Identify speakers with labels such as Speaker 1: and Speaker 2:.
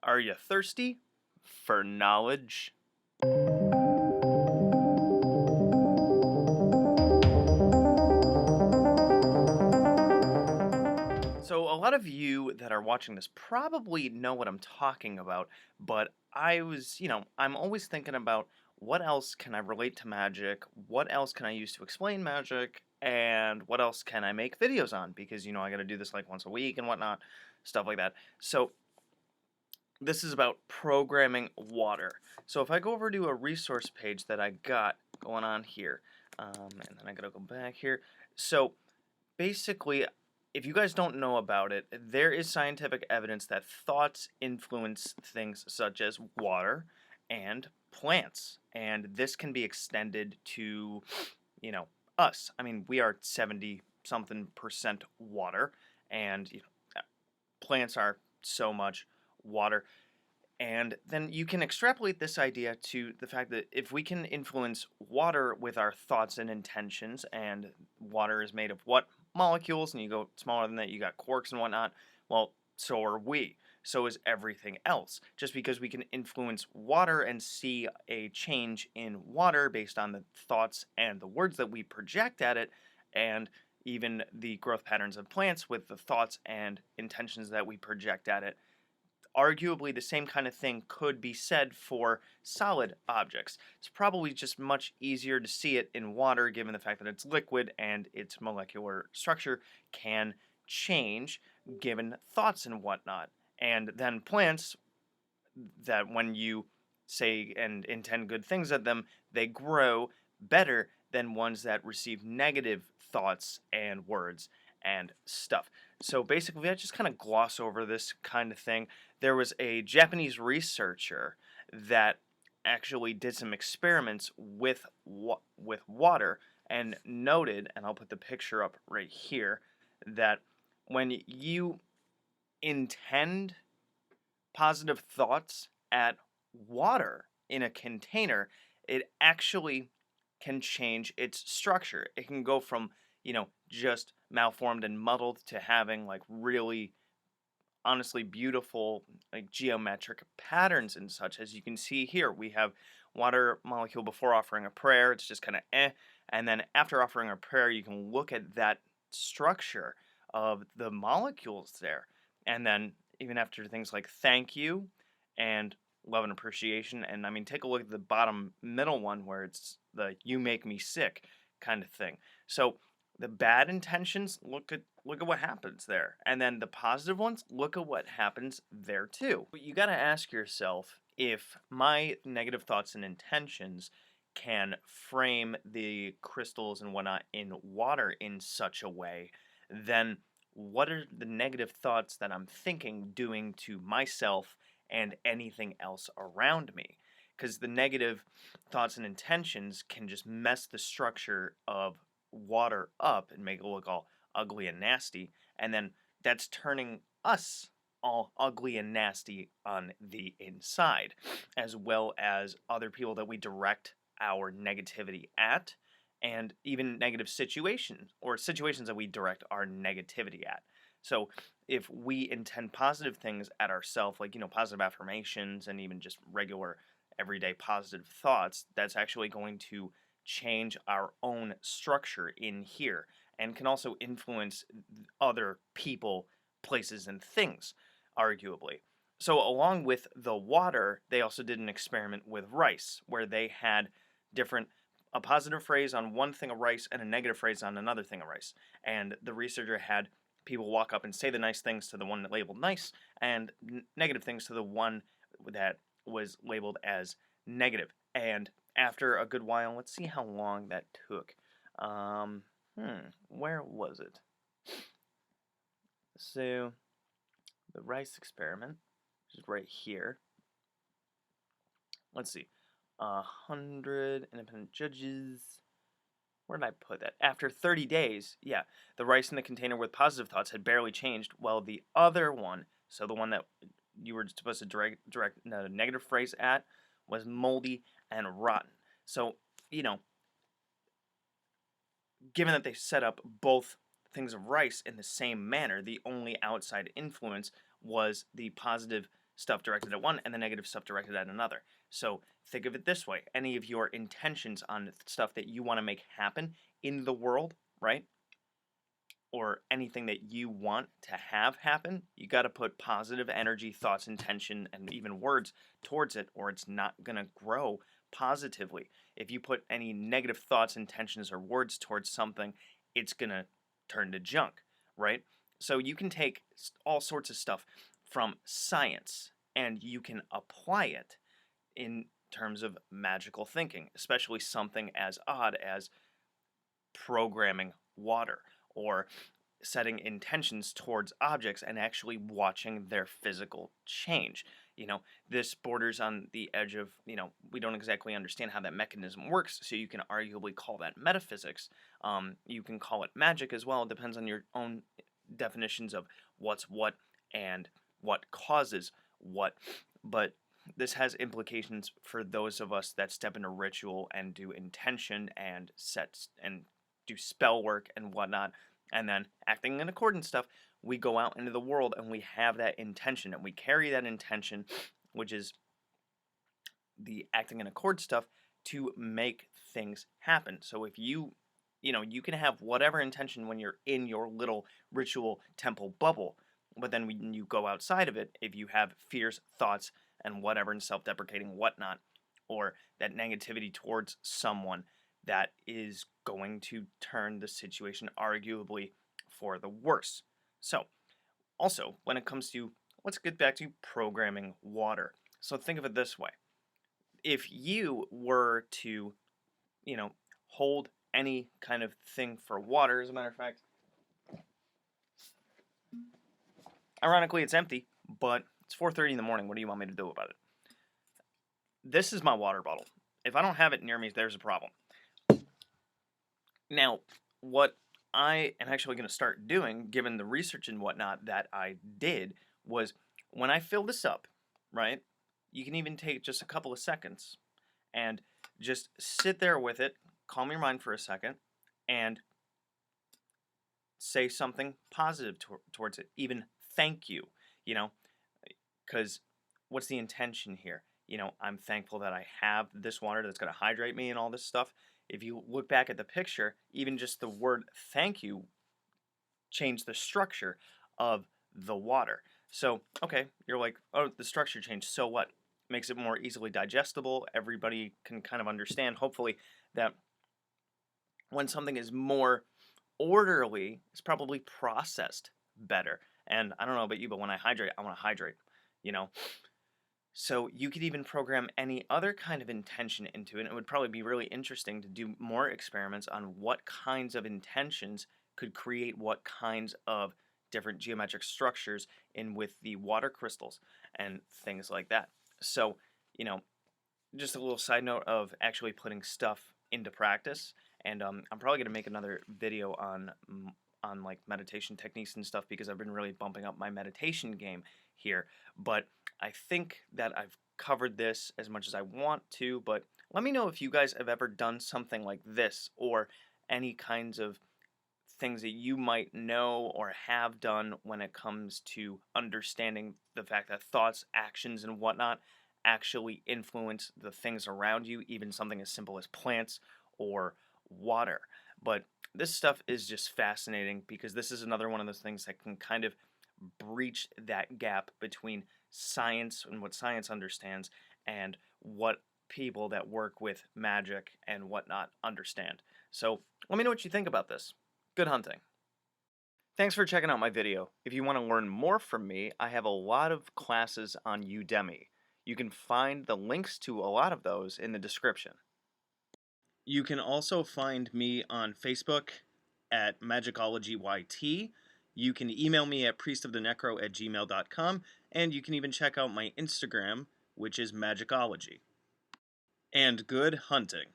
Speaker 1: Are you thirsty for knowledge? So, a lot of you that are watching this probably know what I'm talking about, but I'm always thinking about what else can I relate to magic? What else can I use to explain magic? And what else can I make videos on? Because, I got to do this like once a week and whatnot, stuff like that. So, this is about programming water. So if I go over to a resource page that I got going on here, and then I gotta go back here. So basically, if you guys don't know about it, there is scientific evidence that thoughts influence things such as water and plants. And this can be extended to, you know, us. I mean, we are 70 something percent water, and plants are so much water. And then you can extrapolate this idea to the fact that if we can influence water with our thoughts and intentions, and water is made of what molecules, and you go smaller than that, you got quarks and whatnot, well, so are we. So is everything else. Just because we can influence water and see a change in water based on the thoughts and the words that we project at it, and even the growth patterns of plants with the thoughts and intentions that we project at it, arguably the same kind of thing could be said for solid objects. It's probably just much easier to see it in water given the fact that it's liquid and its molecular structure can change given thoughts and whatnot. And then plants, that when you say and intend good things at them, they grow better than ones that receive negative thoughts and words and stuff. So basically, I just kind of gloss over this kind of thing. There was a Japanese researcher that actually did some experiments with water and noted, and I'll put the picture up right here, that when you intend positive thoughts at water in a container, it actually can change its structure. It can go from, just malformed and muddled to having like really honestly beautiful like geometric patterns and such. As you can see here, we have water molecule before offering a prayer. It's just kind of and then after offering a prayer, you can look at that structure of the molecules there. And then even after things like thank you and love and appreciation, and I mean, take a look at the bottom middle one where it's the you make me sick kind of thing. So the bad intentions, look at what happens there. And then the positive ones, look at what happens there too. But you got to ask yourself, if my negative thoughts and intentions can frame the crystals and whatnot in water in such a way, then what are the negative thoughts that I'm thinking doing to myself and anything else around me? Because the negative thoughts and intentions can just mess the structure of water up and make it look all ugly and nasty, and then that's turning us all ugly and nasty on the inside, as well as other people that we direct our negativity at, and even negative situations or situations that we direct our negativity at. So if we intend positive things at ourselves, like positive affirmations and even just regular everyday positive thoughts, that's actually going to change our own structure in here and can also influence other people, places, and things, arguably. So, along with the water, they also did an experiment with rice where they had a positive phrase on one thing of rice and a negative phrase on another thing of rice. And the researcher had people walk up and say the nice things to the one that labeled nice and negative things to the one that was labeled as negative. And after a good while, let's see how long that took. Where was it? So, the rice experiment, which is right here. Let's see. 100 independent judges. Where did I put that? After 30 days, yeah, the rice in the container with positive thoughts had barely changed, while the other one, so the one that you were supposed to direct a negative phrase at, was moldy and rotten. So, given that they set up both things of rice in the same manner, the only outside influence was the positive stuff directed at one and the negative stuff directed at another. So think of it this way. Any of your intentions on stuff that you want to make happen in the world, right? Or anything that you want to have happen, you got to put positive energy, thoughts, intention, and even words towards it, or it's not going to grow positively. If you put any negative thoughts, intentions, or words towards something, it's going to turn to junk, right? So you can take all sorts of stuff from science and you can apply it in terms of magical thinking, especially something as odd as programming water or setting intentions towards objects and actually watching their physical change. This borders on the edge of, we don't exactly understand how that mechanism works, so you can arguably call that metaphysics. You can call it magic as well. It depends on your own definitions of what's what and what causes what. But this has implications for those of us that step into ritual and do intention and sets and do spell work and whatnot, and then acting in accordance stuff. We go out into the world and we have that intention and we carry that intention, which is the acting in accord stuff, to make things happen. So if you can have whatever intention when you're in your little ritual temple bubble, but then when you go outside of it, if you have fears, thoughts, and whatever, and self-deprecating whatnot, or that negativity towards someone, that is going to turn the situation arguably for the worse. So, also, when it comes to, let's get back to programming water. So think of it this way. If you were to, hold any kind of thing for water, as a matter of fact, ironically it's empty, but it's 4:30 in the morning. What do you want me to do about it? This is my water bottle. If I don't have it near me, there's a problem. Now, what I am actually going to start doing, given the research and whatnot that I did, was when I fill this up, right, you can even take just a couple of seconds and just sit there with it, calm your mind for a second, and say something positive towards it. Even thank you, because what's the intention here? I'm thankful that I have this water that's going to hydrate me and all this stuff. If you look back at the picture, even just the word thank you changed the structure of the water. So, okay, you're like, oh, the structure changed, so what? Makes it more easily digestible. Everybody can kind of understand, hopefully, that when something is more orderly, it's probably processed better. And I don't know about you, but when I hydrate, I want to hydrate, So you could even program any other kind of intention into it. And it would probably be really interesting to do more experiments on what kinds of intentions could create what kinds of different geometric structures in with the water crystals and things like that. So, just a little side note of actually putting stuff into practice. And I'm probably going to make another video on like meditation techniques and stuff, because I've been really bumping up my meditation game here. But I think that I've covered this as much as I want to, but let me know if you guys have ever done something like this, or any kinds of things that you might know or have done when it comes to understanding the fact that thoughts, actions, and whatnot actually influence the things around you, even something as simple as plants or water. But this stuff is just fascinating, because this is another one of those things that can kind of breach that gap between science and what science understands and what people that work with magic and whatnot understand. So let me know what you think about this. Good hunting. Thanks for checking out my video. If you want to learn more from me, I have a lot of classes on Udemy. You can find the links to a lot of those in the description. You can also find me on Facebook at Magickology YT. You can email me at priestofthenecro@gmail.com, and you can even check out my Instagram, which is Magickology. And good hunting.